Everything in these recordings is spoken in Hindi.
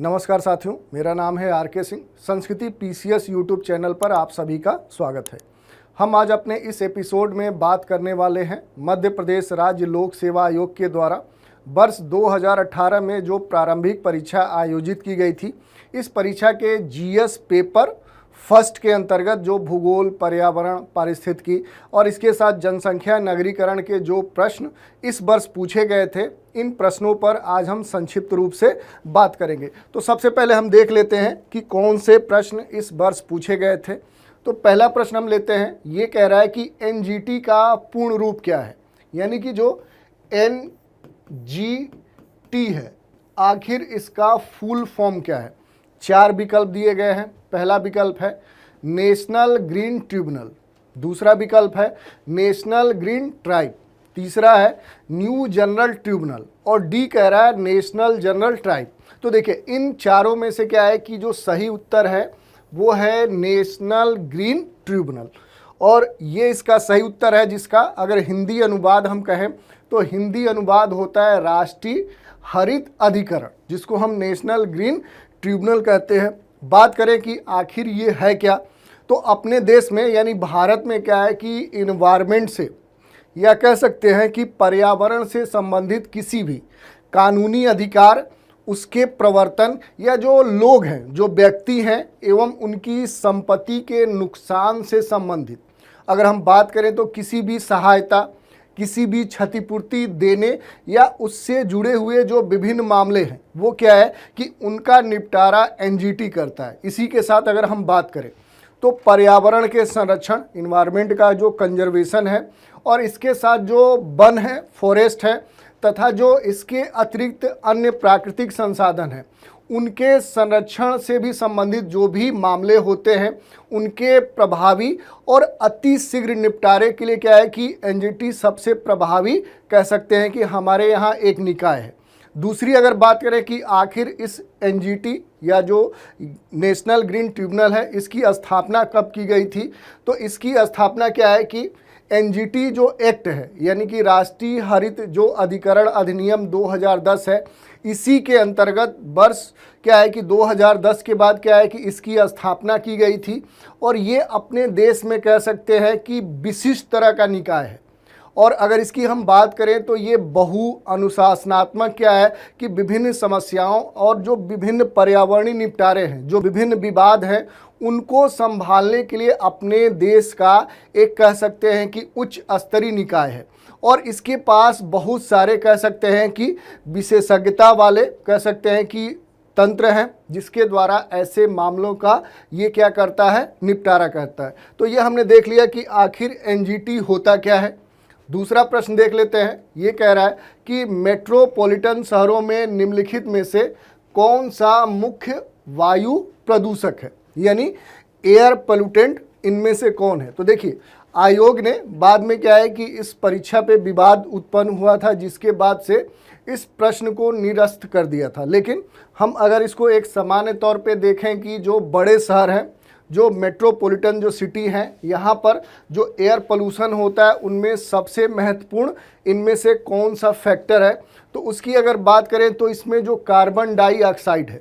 नमस्कार साथियों, मेरा नाम है आर.के. सिंह। संस्कृति पीसीएस यूट्यूब चैनल पर आप सभी का स्वागत है। हम आज अपने इस एपिसोड में बात करने वाले हैं मध्य प्रदेश राज्य लोक सेवा आयोग के द्वारा वर्ष 2018 में जो प्रारंभिक परीक्षा आयोजित की गई थी, इस परीक्षा के जीएस पेपर फर्स्ट के अंतर्गत जो भूगोल, पर्यावरण, पारिस्थितिकी और इसके साथ जनसंख्या नगरीकरण के जो प्रश्न इस वर्ष पूछे गए थे, इन प्रश्नों पर आज हम संक्षिप्त रूप से बात करेंगे। तो सबसे पहले हम देख लेते हैं कि कौन से प्रश्न इस वर्ष पूछे गए थे। तो पहला प्रश्न हम लेते हैं, ये कह रहा है कि एनजीटी का पूर्ण रूप क्या है, यानी कि जो एनजीटी है आखिर इसका फुल फॉर्म क्या है। 4 विकल्प दिए गए हैं। पहला विकल्प है नेशनल ग्रीन ट्रिब्यूनल, दूसरा विकल्प है नेशनल ग्रीन ट्राइब, तीसरा है न्यू जनरल ट्रिब्यूनल और डी कह रहा है नेशनल जनरल ट्राइब। तो देखिए, इन चारों में से क्या है कि जो सही उत्तर है वो है नेशनल ग्रीन ट्रिब्यूनल, और ये इसका सही उत्तर है, जिसका अगर हिंदी अनुवाद हम कहें तो हिंदी अनुवाद होता है राष्ट्रीय हरित अधिकरण, जिसको हम नेशनल ग्रीन ट्रिब्यूनल कहते हैं। बात करें कि आखिर ये है क्या, तो अपने देश में यानी भारत में क्या है कि इन्वायरमेंट से या कह सकते हैं कि पर्यावरण से संबंधित किसी भी कानूनी अधिकार, उसके प्रवर्तन या जो लोग हैं, जो व्यक्ति हैं एवं उनकी संपत्ति के नुकसान से संबंधित अगर हम बात करें तो किसी भी सहायता, किसी भी क्षतिपूर्ति देने या उससे जुड़े हुए जो विभिन्न मामले हैं, वो क्या है कि उनका निपटारा एनजीटी करता है। इसी के साथ अगर हम बात करें तो पर्यावरण के संरक्षण, इन्वायरमेंट का जो कंजर्वेशन है, और इसके साथ जो वन है, फॉरेस्ट है, तथा जो इसके अतिरिक्त अन्य प्राकृतिक संसाधन हैं, उनके संरक्षण से भी संबंधित जो भी मामले होते हैं, उनके प्रभावी और अति शीघ्र निपटारे के लिए क्या है कि एनजीटी सबसे प्रभावी कह सकते हैं कि हमारे यहाँ एक निकाय है। दूसरी अगर बात करें कि आखिर इस एनजीटी या जो नेशनल ग्रीन ट्रिब्यूनल है, इसकी स्थापना कब की गई थी, तो इसकी स्थापना क्या है कि एनजीटी जो एक्ट है, यानी कि राष्ट्रीय हरित जो अधिकरण अधिनियम 2010 है, इसी के अंतर्गत वर्ष क्या है कि 2010 के बाद क्या है कि इसकी स्थापना की गई थी। और ये अपने देश में कह सकते हैं कि विशिष्ट तरह का निकाय है। और अगर इसकी हम बात करें तो ये बहु अनुशासनात्मक क्या है कि विभिन्न समस्याओं और जो विभिन्न पर्यावरणीय निपटारे हैं, जो विभिन्न विवाद हैं, उनको संभालने के लिए अपने देश का एक कह सकते हैं कि उच्च स्तरीय निकाय है। और इसके पास बहुत सारे कह सकते हैं कि विशेषज्ञता वाले कह सकते हैं कि तंत्र हैं, जिसके द्वारा ऐसे मामलों का ये क्या करता है, निपटारा करता है। तो ये हमने देख लिया कि आखिर एनजीटी होता क्या है। दूसरा प्रश्न देख लेते हैं, ये कह रहा है कि मेट्रोपॉलिटन शहरों में निम्नलिखित में से कौन सा मुख्य वायु प्रदूषक है, यानी एयर पोल्यूटेंट इनमें से कौन है। तो देखिए, आयोग ने बाद में क्या है कि इस परीक्षा पे विवाद उत्पन्न हुआ था, जिसके बाद से इस प्रश्न को निरस्त कर दिया था। लेकिन हम अगर इसको एक सामान्य तौर पे देखें कि जो बड़े शहर हैं, जो मेट्रोपॉलिटन जो सिटी हैं, यहाँ पर जो एयर पोल्यूशन होता है, उनमें सबसे महत्वपूर्ण इनमें से कौन सा फैक्टर है, तो उसकी अगर बात करें तो इसमें जो कार्बन डाइऑक्साइड है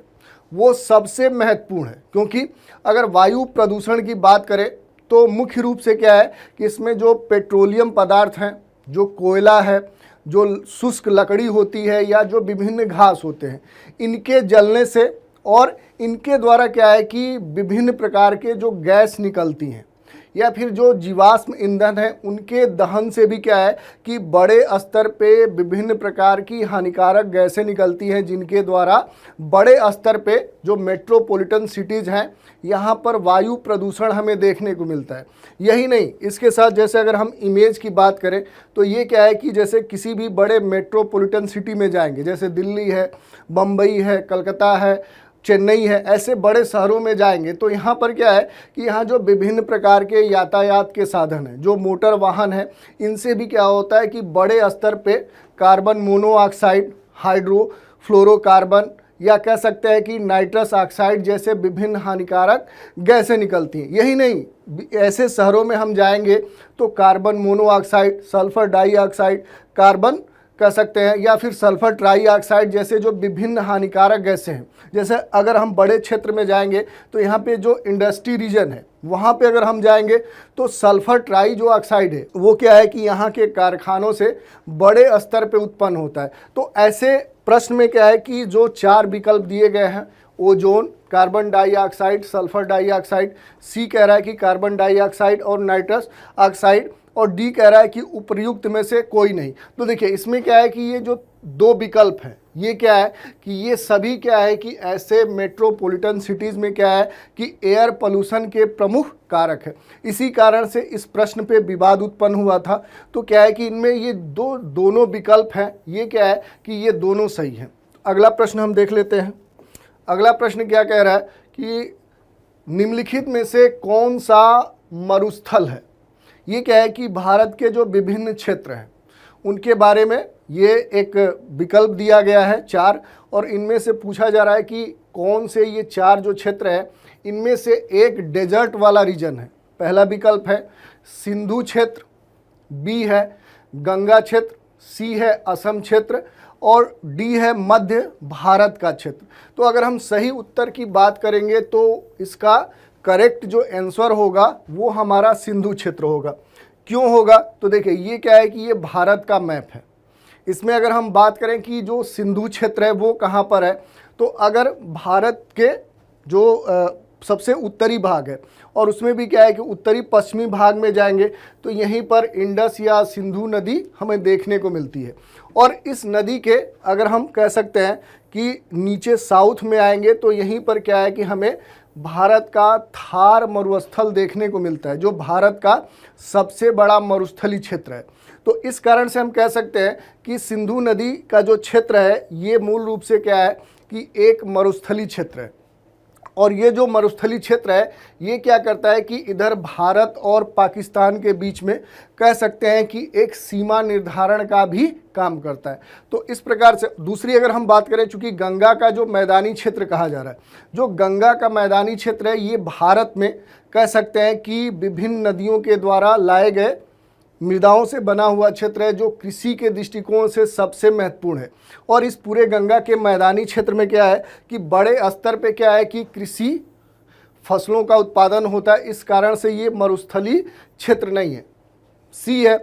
वो सबसे महत्वपूर्ण है। क्योंकि अगर वायु प्रदूषण की बात करें तो मुख्य रूप से क्या है कि इसमें जो पेट्रोलियम पदार्थ हैं, जो कोयला है, जो शुष्क लकड़ी होती है या जो विभिन्न घास होते हैं, इनके जलने से और इनके द्वारा क्या है कि विभिन्न प्रकार के जो गैस निकलती हैं या फिर जो जीवाश्म ईंधन है, उनके दहन से भी क्या है कि बड़े स्तर पे विभिन्न प्रकार की हानिकारक गैसें निकलती हैं, जिनके द्वारा बड़े स्तर पे जो मेट्रोपॉलिटन सिटीज़ हैं, यहाँ पर वायु प्रदूषण हमें देखने को मिलता है। यही नहीं, इसके साथ जैसे अगर हम इमेज की बात करें तो ये क्या है कि जैसे किसी भी बड़े मेट्रोपॉलिटन सिटी में जाएंगे, जैसे दिल्ली है, बम्बई है, कलकत्ता है, चेन्नई है, ऐसे बड़े शहरों में जाएंगे तो यहाँ पर क्या है कि यहाँ जो विभिन्न प्रकार के यातायात के साधन हैं, जो मोटर वाहन हैं, इनसे भी क्या होता है कि बड़े स्तर पे कार्बन मोनोऑक्साइड, हाइड्रोफ्लोरोकार्बन या कह सकते हैं कि नाइट्रस ऑक्साइड जैसे विभिन्न हानिकारक गैसें निकलती हैं। यही नहीं, ऐसे शहरों में हम जाएंगे तो carbon monoxide, sulphur dioxide, carbon कह सकते हैं, या फिर सल्फर ट्राईऑक्साइड जैसे जो विभिन्न हानिकारक गैसें हैं। जैसे अगर हम बड़े क्षेत्र में जाएंगे तो यहाँ पे जो इंडस्ट्री रीजन है वहाँ पे अगर हम जाएंगे तो सल्फर ट्राई जो ऑक्साइड है वो क्या है कि यहाँ के कारखानों से बड़े स्तर पे उत्पन्न होता है। तो ऐसे प्रश्न में क्या है कि जो 4 विकल्प दिए गए हैं, ozone, carbon dioxide, sulphur dioxide, C कह रहा है कि कार्बन डाइऑक्साइड और नाइट्रस ऑक्साइड, और डी कह रहा है कि उपर्युक्त में से कोई नहीं। तो देखिए इसमें क्या है कि ये जो 2 विकल्प हैं ये क्या है कि ये सभी क्या है कि ऐसे मेट्रोपॉलिटन सिटीज़ में क्या है कि एयर पोल्यूशन के प्रमुख कारक है। इसी कारण से इस प्रश्न पे विवाद उत्पन्न हुआ था। तो क्या है कि इनमें ये दोनों विकल्प हैं, ये क्या है कि ये दोनों सही हैं। अगला प्रश्न हम देख लेते हैं। अगला प्रश्न क्या कह रहा है कि निम्नलिखित में से कौन सा मरुस्थल है। ये क्या है कि भारत के जो विभिन्न क्षेत्र हैं उनके बारे में ये एक विकल्प दिया गया है 4, और इनमें से पूछा जा रहा है कि कौन से ये 4 जो क्षेत्र है इनमें से एक डेजर्ट वाला रीजन है। पहला विकल्प है सिंधु क्षेत्र, बी है गंगा क्षेत्र, सी है असम क्षेत्र, और डी है मध्य भारत का क्षेत्र। तो अगर हम सही उत्तर की बात करेंगे तो इसका करेक्ट जो आंसर होगा वो हमारा सिंधु क्षेत्र होगा। क्यों होगा? तो देखिए ये क्या है कि ये भारत का मैप है। इसमें अगर हम बात करें कि जो सिंधु क्षेत्र है वो कहाँ पर है, तो अगर भारत के जो सबसे उत्तरी भाग है और उसमें भी क्या है कि उत्तरी पश्चिमी भाग में जाएंगे तो यहीं पर इंडस या सिंधु नदी हमें देखने को मिलती है। और इस नदी के अगर हम कह सकते हैं कि नीचे साउथ में आएंगे तो यहीं पर क्या है कि हमें भारत का थार मरुस्थल देखने को मिलता है, जो भारत का सबसे बड़ा मरुस्थली क्षेत्र है। तो इस कारण से हम कह सकते हैं कि सिंधु नदी का जो क्षेत्र है ये मूल रूप से क्या है कि एक मरुस्थली क्षेत्र है। और ये जो मरुस्थली क्षेत्र है ये क्या करता है कि इधर भारत और पाकिस्तान के बीच में कह सकते हैं कि एक सीमा निर्धारण का भी काम करता है। तो इस प्रकार से दूसरी अगर हम बात करें, चूंकि गंगा का जो मैदानी क्षेत्र कहा जा रहा है, जो गंगा का मैदानी क्षेत्र है ये भारत में कह सकते हैं कि विभिन्न नदियों के द्वारा लाए गए मृदाओं से बना हुआ क्षेत्र है, जो कृषि के दृष्टिकोण से सबसे महत्वपूर्ण है। और इस पूरे गंगा के मैदानी क्षेत्र में क्या है कि बड़े स्तर पे क्या है कि कृषि फसलों का उत्पादन होता है। इस कारण से ये मरुस्थली क्षेत्र नहीं है। सी है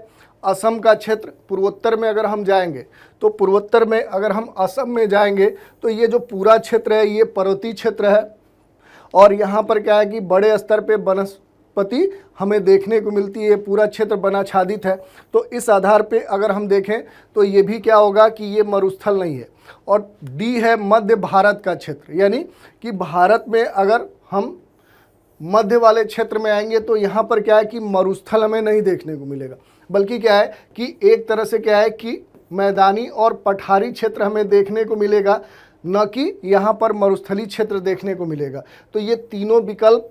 असम का क्षेत्र। पूर्वोत्तर में अगर हम जाएंगे तो पूर्वोत्तर में अगर हम असम में जाएंगे तो ये जो पूरा क्षेत्र है ये पर्वतीय क्षेत्र है, और यहाँ पर क्या है कि बड़े स्तर पे वनस्पति हमें देखने को मिलती है। पूरा क्षेत्र वनाच्छादित है। तो इस आधार पे अगर हम देखें तो ये भी क्या होगा कि ये मरुस्थल नहीं है। और डी है मध्य भारत का क्षेत्र, यानी कि भारत में अगर हम मध्य वाले क्षेत्र में आएंगे तो यहाँ पर क्या है कि मरुस्थल हमें नहीं देखने को मिलेगा, बल्कि क्या है कि एक तरह से क्या है कि मैदानी और पठारी क्षेत्र हमें देखने को मिलेगा, न कि यहाँ पर मरुस्थली क्षेत्र देखने को मिलेगा। तो ये तीनों विकल्प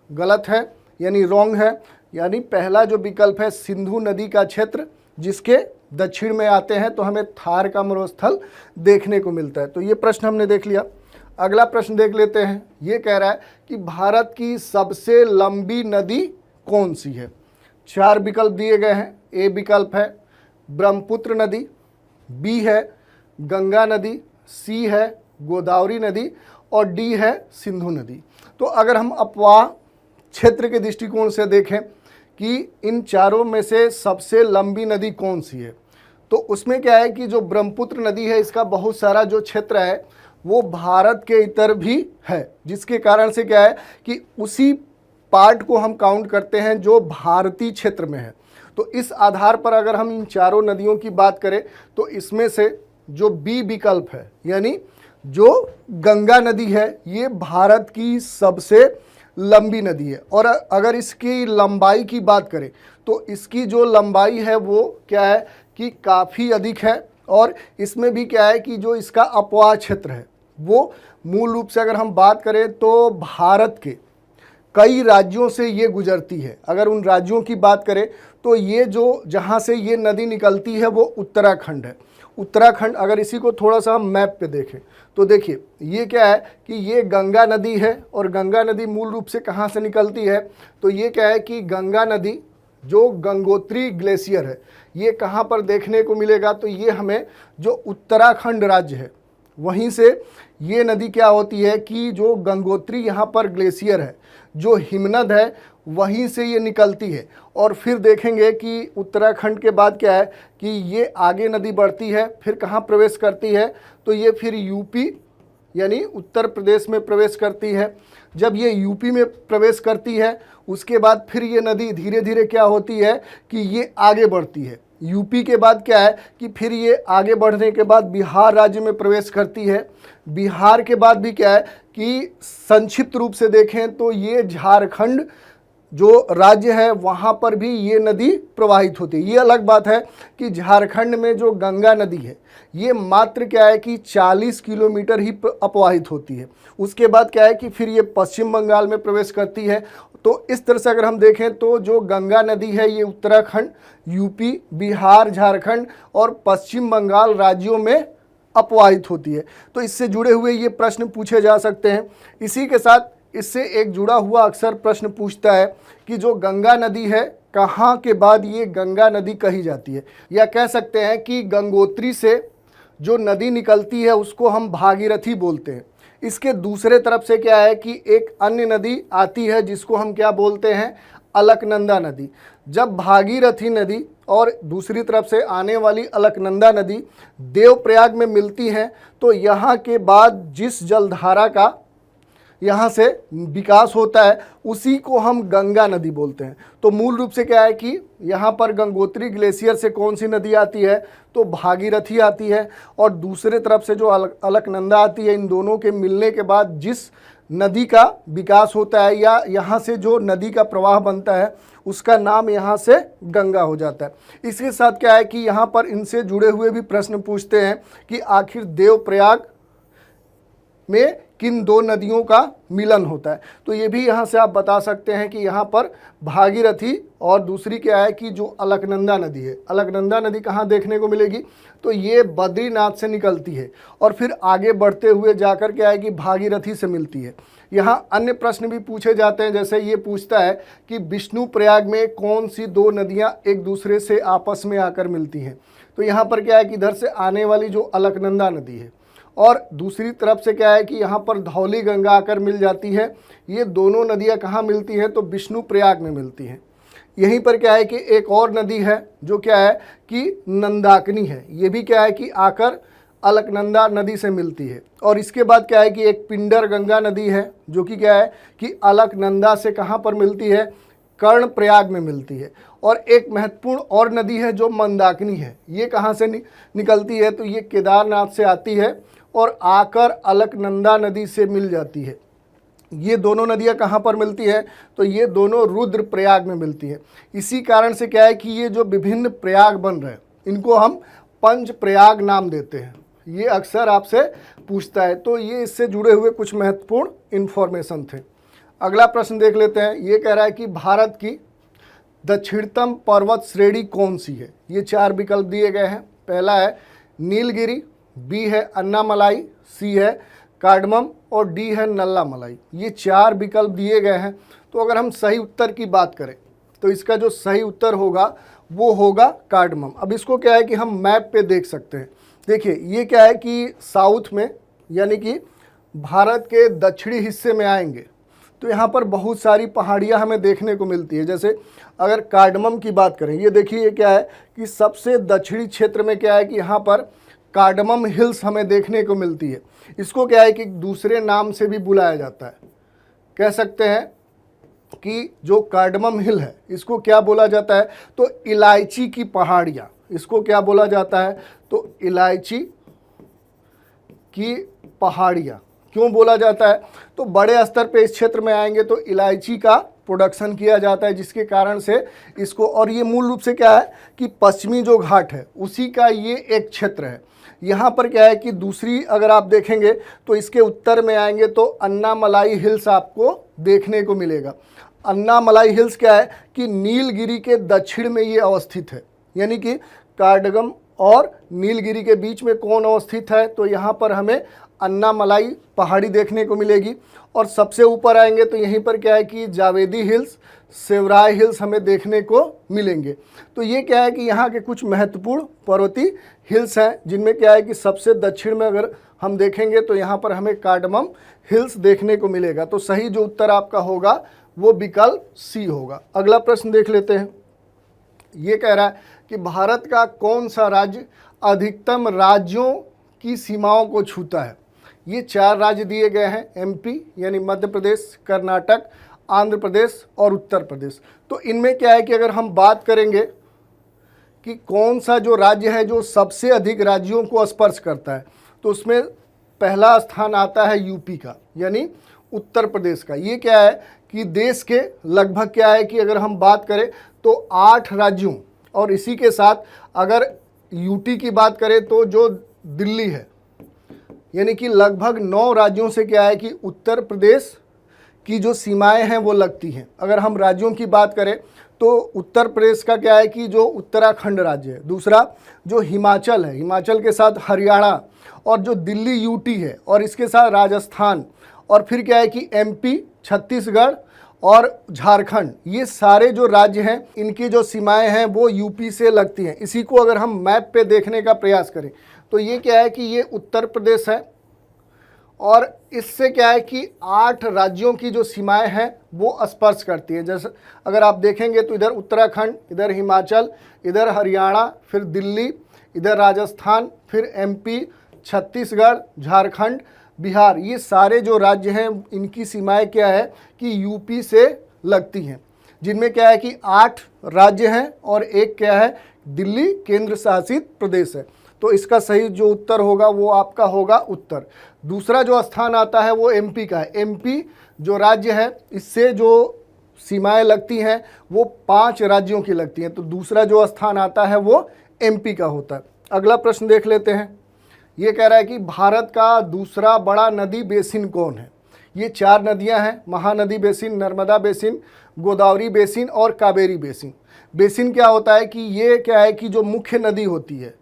गलत है, यानी रॉन्ग है। यानी पहला जो विकल्प है सिंधु नदी का क्षेत्र जिसके दक्षिण में आते हैं तो हमें थार का मरुस्थल देखने को मिलता है। तो ये प्रश्न हमने देख लिया। अगला प्रश्न देख लेते हैं। ये कह रहा है कि भारत की सबसे लंबी नदी कौन सी है। 4 विकल्प दिए गए हैं। ए विकल्प है ब्रह्मपुत्र नदी, बी है गंगा नदी, सी है गोदावरी नदी, और डी है सिंधु नदी। तो अगर हम अपवाह क्षेत्र के दृष्टिकोण से देखें कि इन चारों में से सबसे लंबी नदी कौन सी है, तो उसमें क्या है कि जो ब्रह्मपुत्र नदी है इसका बहुत सारा जो क्षेत्र है वो भारत के इतर भी है, जिसके कारण से क्या है कि उसी पार्ट को हम काउंट करते हैं जो भारतीय क्षेत्र में है। तो इस आधार पर अगर हम इन चारों नदियों की बात करें तो इसमें से जो बी विकल्प है, यानी जो गंगा नदी है, ये भारत की सबसे लंबी नदी है। और अगर इसकी लंबाई की बात करें तो इसकी जो लंबाई है वो क्या है कि काफ़ी अधिक है। और इसमें भी क्या है कि जो इसका अपवाह क्षेत्र है वो मूल रूप से अगर हम बात करें तो भारत के कई राज्यों से ये गुजरती है। अगर उन राज्यों की बात करें तो ये जो जहाँ से ये नदी निकलती है वो उत्तराखंड है। उत्तराखंड, अगर इसी को थोड़ा सा हम मैप पे देखें तो देखिए ये क्या है कि ये गंगा नदी है, और गंगा नदी मूल रूप से कहाँ से निकलती है, तो ये क्या है कि गंगा नदी जो गंगोत्री ग्लेशियर है ये कहाँ पर देखने को मिलेगा, तो ये हमें जो उत्तराखंड राज्य है वहीं से ये नदी क्या होती है कि जो गंगोत्री यहाँ पर ग्लेशियर है, जो हिमनद है, वहीं से ये निकलती है। और फिर देखेंगे कि उत्तराखंड के बाद क्या है कि ये आगे नदी बढ़ती है, फिर कहाँ प्रवेश करती है, तो ये फिर यूपी यानी उत्तर प्रदेश में प्रवेश करती है। जब ये यूपी में प्रवेश करती है उसके बाद फिर ये नदी धीरे धीरे क्या होती है कि ये आगे बढ़ती है। यूपी के बाद क्या है कि फिर ये आगे बढ़ने के बाद बिहार राज्य में प्रवेश करती है। बिहार के बाद भी क्या है कि संक्षिप्त रूप से देखें तो ये झारखंड जो राज्य है वहाँ पर भी ये नदी प्रवाहित होती है। ये अलग बात है कि झारखंड में जो गंगा नदी है ये मात्र क्या है कि 40 किलोमीटर ही अपवाहित होती है। उसके बाद क्या है कि फिर ये पश्चिम बंगाल में प्रवेश करती है। तो इस तरह से अगर हम देखें तो जो गंगा नदी है ये उत्तराखंड, यूपी, बिहार, झारखंड और पश्चिम बंगाल राज्यों में अपवाहित होती है। तो इससे जुड़े हुए ये प्रश्न पूछे जा सकते हैं। इसी के साथ इससे एक जुड़ा हुआ अक्सर प्रश्न पूछता है कि जो गंगा नदी है कहाँ के बाद ये गंगा नदी कही जाती है, या कह सकते हैं कि गंगोत्री से जो नदी निकलती है उसको हम भागीरथी बोलते हैं। इसके दूसरे तरफ से क्या है कि एक अन्य नदी आती है जिसको हम क्या बोलते हैं, अलकनंदा नदी। जब भागीरथी नदी और दूसरी तरफ से आने वाली अलकनंदा नदी देवप्रयाग में मिलती हैं तो यहाँ के बाद जिस जलधारा का यहाँ से विकास होता है उसी को हम गंगा नदी बोलते हैं। तो मूल रूप से क्या है कि यहाँ पर गंगोत्री ग्लेशियर से कौन सी नदी आती है, तो भागीरथी आती है, और दूसरे तरफ से जो अलकनंदा आती है। इन दोनों के मिलने के बाद जिस नदी का विकास होता है या यहाँ से जो नदी का प्रवाह बनता है उसका नाम यहाँ से गंगा हो जाता है। इसके साथ क्या है कि यहाँ पर इनसे जुड़े हुए भी प्रश्न पूछते हैं कि आखिर देवप्रयाग में किन दो नदियों का मिलन होता है। तो ये भी यहाँ से आप बता सकते हैं कि यहाँ पर भागीरथी और दूसरी क्या है कि जो अलकनंदा नदी है। अलकनंदा नदी कहाँ देखने को मिलेगी, तो ये बद्रीनाथ से निकलती है और फिर आगे बढ़ते हुए जाकर क्या है कि भागीरथी से मिलती है। यहाँ अन्य प्रश्न भी पूछे जाते हैं, जैसे ये पूछता है कि विष्णु प्रयाग में कौन सी दो नदियाँ एक दूसरे से आपस में आकर मिलती हैं। तो यहाँ पर क्या है कि इधर से आने वाली जो अलकनंदा नदी है और दूसरी तरफ से क्या है कि यहाँ पर धौली गंगा आकर मिल जाती है। ये दोनों नदियाँ कहाँ मिलती हैं, तो विष्णु प्रयाग में मिलती हैं। यहीं पर क्या है कि एक और नदी है जो क्या है कि नंदाकिनी है। ये भी क्या है कि आकर अलकनंदा नदी से मिलती है। और इसके बाद क्या है कि एक पिंडर गंगा नदी है जो कि क्या है कि अलकनंदा से कहाँ पर मिलती है, कर्णप्रयाग में मिलती है। और एक महत्वपूर्ण और नदी है जो मंदाकिनी है। ये कहाँ से निकलती है, तो ये केदारनाथ से आती है और आकर अलकनंदा नदी से मिल जाती है। ये दोनों नदियाँ कहाँ पर मिलती है, तो ये दोनों रुद्रप्रयाग में मिलती है। इसी कारण से क्या है कि ये जो विभिन्न प्रयाग बन रहे हैं इनको हम पंच प्रयाग नाम देते हैं। ये अक्सर आपसे पूछता है। तो ये इससे जुड़े हुए कुछ महत्वपूर्ण इन्फॉर्मेशन थे। अगला प्रश्न देख लेते हैं। ये कह रहा है कि भारत की दक्षिणतम पर्वत श्रेणी कौन सी है। ये चार विकल्प दिए गए हैं। पहला है नीलगिरी, बी है अन्नामलाई, सी है कार्डमम और डी है नल्लामलाई। ये चार विकल्प दिए गए हैं। तो अगर हम सही उत्तर की बात करें तो इसका जो सही उत्तर होगा वो होगा कार्डमम। अब इसको क्या है कि हम मैप पे देख सकते हैं। देखिए ये क्या है कि साउथ में यानी कि भारत के दक्षिणी हिस्से में आएंगे तो यहाँ पर बहुत सारी पहाड़ियाँ हमें देखने को मिलती है। जैसे अगर कार्डमम की बात करें, ये देखिए ये क्या है कि सबसे दक्षिणी क्षेत्र में क्या है कि यहाँ पर कार्डमम हिल्स हमें देखने को मिलती है। इसको क्या है कि दूसरे नाम से भी बुलाया जाता है। कह सकते हैं कि जो कार्डमम हिल है इसको क्या बोला जाता है, तो इलायची की पहाड़ियाँ। इसको क्या बोला जाता है, तो इलायची की पहाड़ियाँ। क्यों बोला जाता है, तो बड़े स्तर पे इस क्षेत्र में आएंगे तो इलायची का प्रोडक्शन किया जाता है जिसके कारण से इसको, और ये मूल रूप से क्या है कि पश्चिमी जो घाट है उसी का ये एक क्षेत्र है। यहाँ पर क्या है कि दूसरी अगर आप देखेंगे तो इसके उत्तर में आएंगे तो अन्नामलाई हिल्स आपको देखने को मिलेगा। अन्नामलाई हिल्स क्या है कि नीलगिरी के दक्षिण में ये अवस्थित है। यानी कि कार्डगम और नीलगिरी के बीच में कौन अवस्थित है, तो यहाँ पर हमें अन्नामलाई पहाड़ी देखने को मिलेगी। और सबसे ऊपर आएंगे तो यहीं पर क्या है कि जावेदी हिल्स, सेवराय हिल्स हमें देखने को मिलेंगे। तो ये क्या है कि यहाँ के कुछ महत्वपूर्ण पर्वतीय हिल्स हैं, जिनमें क्या है कि सबसे दक्षिण में अगर हम देखेंगे तो यहाँ पर हमें कार्डमम हिल्स देखने को मिलेगा। तो सही जो उत्तर आपका होगा वो विकल्प सी होगा। अगला प्रश्न देख लेते हैं। ये कह रहा है कि भारत का कौन सा राज्य अधिकतम राज्यों की सीमाओं को छूता है। ये 4 राज्य दिए गए हैं, एमपी यानी मध्य प्रदेश, कर्नाटक, आंध्र प्रदेश और उत्तर प्रदेश। तो इनमें क्या है कि अगर हम बात करेंगे कि कौन सा जो राज्य है जो सबसे अधिक राज्यों को स्पर्श करता है, तो उसमें पहला स्थान आता है यूपी का यानी उत्तर प्रदेश का। ये क्या है कि देश के लगभग क्या है कि अगर हम बात करें तो 8 राज्यों, और इसी के साथ अगर यूटी की बात करें तो जो दिल्ली है, यानी कि लगभग 9 राज्यों से क्या है कि उत्तर प्रदेश की जो सीमाएं हैं वो लगती हैं। अगर हम राज्यों की बात करें तो उत्तर प्रदेश का क्या है कि जो उत्तराखंड राज्य है, दूसरा जो हिमाचल है, हिमाचल के साथ हरियाणा, और जो दिल्ली यूटी है, और इसके साथ राजस्थान, और फिर क्या है कि एमपी, छत्तीसगढ़ और झारखंड, ये सारे जो राज्य हैं इनकी जो सीमाएं हैं वो यूपी से लगती हैं। इसी को अगर हम मैप पे देखने का प्रयास करें तो ये क्या है कि ये उत्तर प्रदेश है, और इससे क्या है कि 8 राज्यों की जो सीमाएं हैं वो स्पर्श करती है। जैसे अगर आप देखेंगे तो इधर उत्तराखंड, इधर हिमाचल, इधर हरियाणा, फिर दिल्ली, इधर राजस्थान, फिर एमपी, छत्तीसगढ़, झारखंड, बिहार, ये सारे जो राज्य हैं इनकी सीमाएं क्या है कि यूपी से लगती हैं, जिनमें क्या है कि 8 राज्य हैं और एक क्या है दिल्ली केंद्र शासित प्रदेश है। तो इसका सही जो उत्तर होगा वो आपका होगा उत्तर। दूसरा जो स्थान आता है वो एमपी का है। एमपी जो राज्य है इससे जो सीमाएं लगती हैं वो 5 राज्यों की लगती हैं। तो दूसरा जो स्थान आता है वो एमपी का होता है। अगला प्रश्न देख लेते हैं। ये कह रहा है कि भारत का दूसरा बड़ा नदी बेसिन कौन है। ये 4 नदियां हैं, Mahanadi basin, Narmada basin, Godavari basin और कावेरी बेसिन। बेसिन क्या होता है कि ये क्या है कि जो मुख्य नदी होती है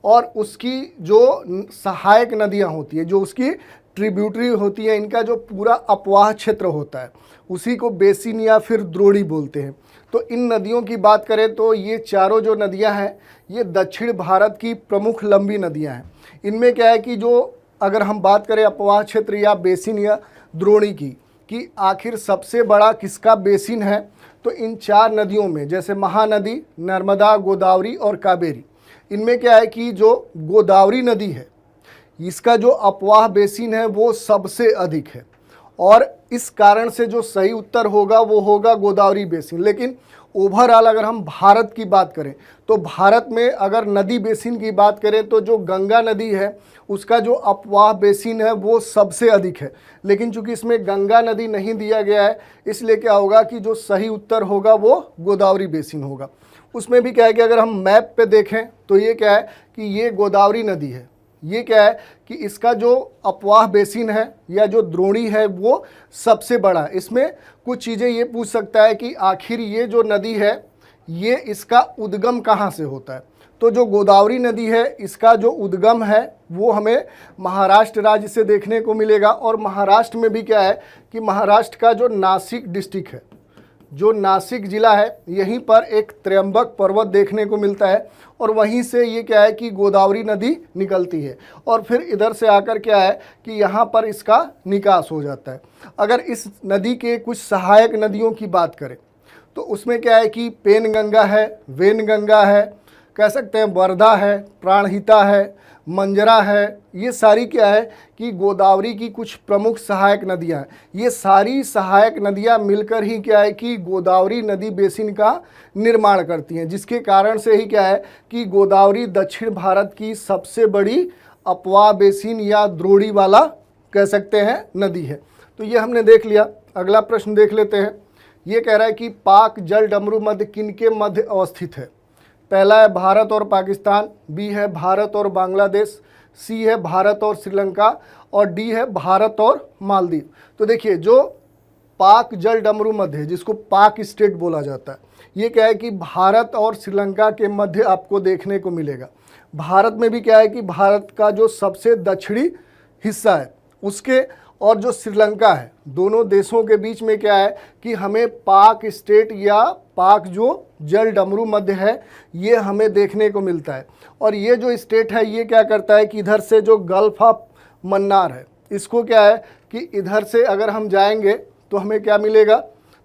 और उसकी जो सहायक नदियां होती है, जो उसकी ट्रिब्यूटरी होती है, इनका जो पूरा अपवाह क्षेत्र होता है उसी को बेसिन या फिर द्रोणी बोलते हैं। तो इन नदियों की बात करें तो ये चारों जो नदियां हैं ये दक्षिण भारत की प्रमुख लंबी नदियां हैं। इनमें क्या है कि जो अगर हम बात करें अपवाह क्षेत्र या बेसिन या द्रोणी की कि आखिर सबसे बड़ा किसका बेसिन है, तो इन 4 नदियों में जैसे महानदी, नर्मदा, गोदावरी और कावेरी, इनमें क्या है कि जो गोदावरी नदी है इसका जो अपवाह बेसिन है वो सबसे अधिक है, और इस कारण से जो सही उत्तर होगा वो होगा गोदावरी बेसिन। लेकिन ओवरऑल अगर हम भारत की बात करें तो भारत में अगर नदी बेसिन की बात करें तो जो गंगा नदी है उसका जो अपवाह बेसिन है वो सबसे अधिक है। लेकिन चूंकि इसमें गंगा नदी नहीं दिया गया है इसलिए क्या होगा कि जो सही उत्तर होगा वो गोदावरी बेसिन होगा। उसमें भी क्या है कि अगर हम मैप पे देखें तो ये क्या है कि ये गोदावरी नदी है। ये क्या है कि इसका जो अपवाह बेसिन है या जो द्रोणी है वो सबसे बड़ा है। इसमें कुछ चीज़ें ये पूछ सकता है कि आखिर ये जो नदी है ये इसका उद्गम कहाँ से होता है। तो जो गोदावरी नदी है इसका जो उद्गम है वो हमें महाराष्ट्र राज्य से देखने को मिलेगा, और महाराष्ट्र में भी क्या है कि महाराष्ट्र का जो नासिक डिस्ट्रिक्ट है, जो नासिक ज़िला है, यहीं पर एक त्र्यंबक पर्वत देखने को मिलता है, और वहीं से ये क्या है कि गोदावरी नदी निकलती है, और फिर इधर से आकर क्या है कि यहाँ पर इसका निकास हो जाता है। अगर इस नदी के कुछ सहायक नदियों की बात करें तो उसमें क्या है कि पेनगंगा है, वेनगंगा है, कह सकते हैं वर्धा है, प्राणहिता है, मंजरा है, ये सारी क्या है कि गोदावरी की कुछ प्रमुख सहायक नदियां हैं। ये सारी सहायक नदियां मिलकर ही क्या है कि गोदावरी नदी बेसिन का निर्माण करती हैं, जिसके कारण से ही क्या है कि गोदावरी दक्षिण भारत की सबसे बड़ी अपवाह बेसिन या द्रोणी वाला कह सकते हैं नदी है। तो ये हमने देख लिया। अगला प्रश्न देख लेते हैं। ये कह रहा है कि पाक जल डमरू मध्य किनके मध्य अवस्थित है। पहला है भारत और पाकिस्तान, बी है भारत और बांग्लादेश, सी है भारत और श्रीलंका, और डी है भारत और मालदीव। तो देखिए जो पाक जल डमरू मध्य है, जिसको पाक स्टेट बोला जाता है, ये क्या है कि भारत और श्रीलंका के मध्य आपको देखने को मिलेगा। भारत में भी क्या है कि भारत का जो सबसे दक्षिणी हिस्सा है उसके और जो श्रीलंका है, दोनों देशों के बीच में क्या है कि हमें पाक स्टेट या पाक जो जल डमरू मध्य है ये हमें देखने को मिलता है। और ये जो स्टेट है ये क्या करता है कि इधर से जो गल्फ ऑफ मन्नार है इसको क्या है कि इधर से अगर हम जाएंगे तो हमें क्या मिलेगा,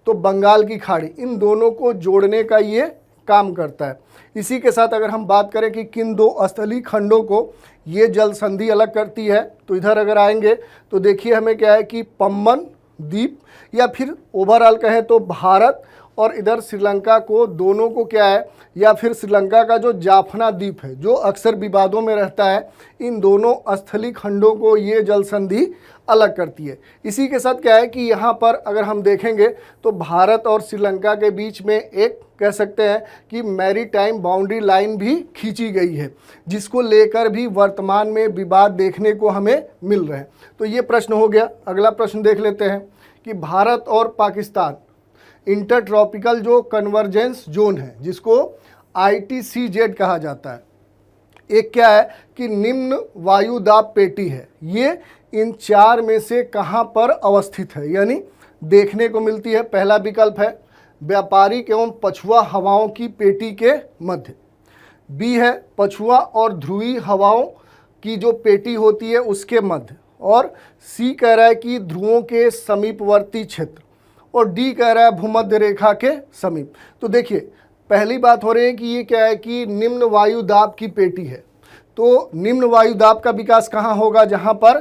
तो बंगाल की खाड़ी, इन दोनों को जोड़ने का ये काम करता है। इसी के साथ अगर हम बात करें कि किन दो स्थलीय खंडों को ये जल संधि अलग करती है, तो इधर अगर आएंगे तो देखिए हमें क्या है कि पम्बन द्वीप या फिर ओवरऑल कहें तो भारत और इधर श्रीलंका को, दोनों को क्या है, या फिर श्रीलंका का जो जाफना द्वीप है जो अक्सर विवादों में रहता है, इन दोनों स्थलीय खंडों को ये जल संधि अलग करती है। इसी के साथ क्या है कि यहाँ पर अगर हम देखेंगे तो भारत और श्रीलंका के बीच में एक कह सकते हैं कि मैरीटाइम बाउंड्री लाइन भी खींची गई है, जिसको लेकर भी वर्तमान में विवाद देखने को हमें मिल रहे हैं। तो ये प्रश्न हो गया। अगला प्रश्न देख लेते हैं कि भारत और पाकिस्तान इंटर ट्रॉपिकल जो कन्वर्जेंस जोन है जिसको ITCZ कहा जाता है, एक क्या है कि निम्न वायुदाब पेटी है, ये इन चार में से कहाँ पर अवस्थित है, यानी देखने को मिलती है। पहला विकल्प है व्यापारिक एवं पछुआ हवाओं की पेटी के मध्य, बी है पछुआ और ध्रुवीय हवाओं की जो पेटी होती है उसके मध्य, और सी कह रहा है कि ध्रुवों के समीपवर्ती क्षेत्र, और डी कह रहा है भूमध्य रेखा के समीप। तो देखिए पहली बात हो रही है कि ये क्या है कि निम्न वायुदाब की पेटी है। तो निम्न वायुदाब का विकास कहाँ होगा, जहाँ पर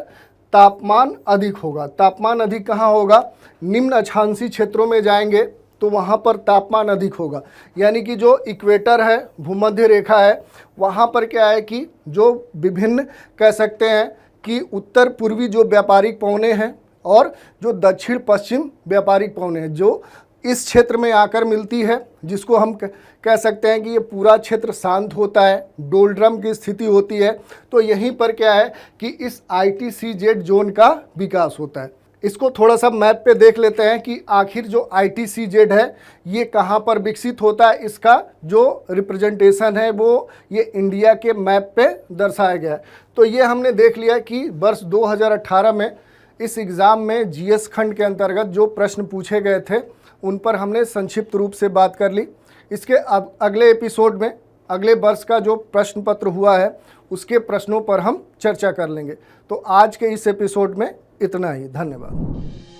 तापमान अधिक होगा। तापमान अधिक कहाँ होगा, निम्न अक्षांशीय क्षेत्रों में जाएंगे तो वहाँ पर तापमान अधिक होगा, यानी कि जो इक्वेटर है, भूमध्य रेखा है, वहाँ पर क्या है कि जो विभिन्न कह सकते हैं कि उत्तर पूर्वी जो व्यापारिक पौने हैं और जो दक्षिण पश्चिम व्यापारिक पौने हैं जो इस क्षेत्र में आकर मिलती है, जिसको हम कह सकते हैं कि ये पूरा क्षेत्र शांत होता है, डोलड्रम की स्थिति होती है। तो यहीं पर क्या है कि इस ITCZ जोन का विकास होता है। इसको थोड़ा सा मैप पे देख लेते हैं कि आखिर जो ITCZ है ये कहाँ पर विकसित होता है। इसका जो रिप्रेजेंटेशन है वो ये इंडिया के मैप पे दर्शाया गया है। तो ये हमने देख लिया कि वर्ष 2018 में इस एग्ज़ाम में GS खंड के अंतर्गत जो प्रश्न पूछे गए थे उन पर हमने संक्षिप्त रूप से बात कर ली। इसके अब अगले एपिसोड में अगले वर्ष का जो प्रश्न पत्र हुआ है उसके प्रश्नों पर हम चर्चा कर लेंगे। तो आज के इस एपिसोड में इतना ही। धन्यवाद।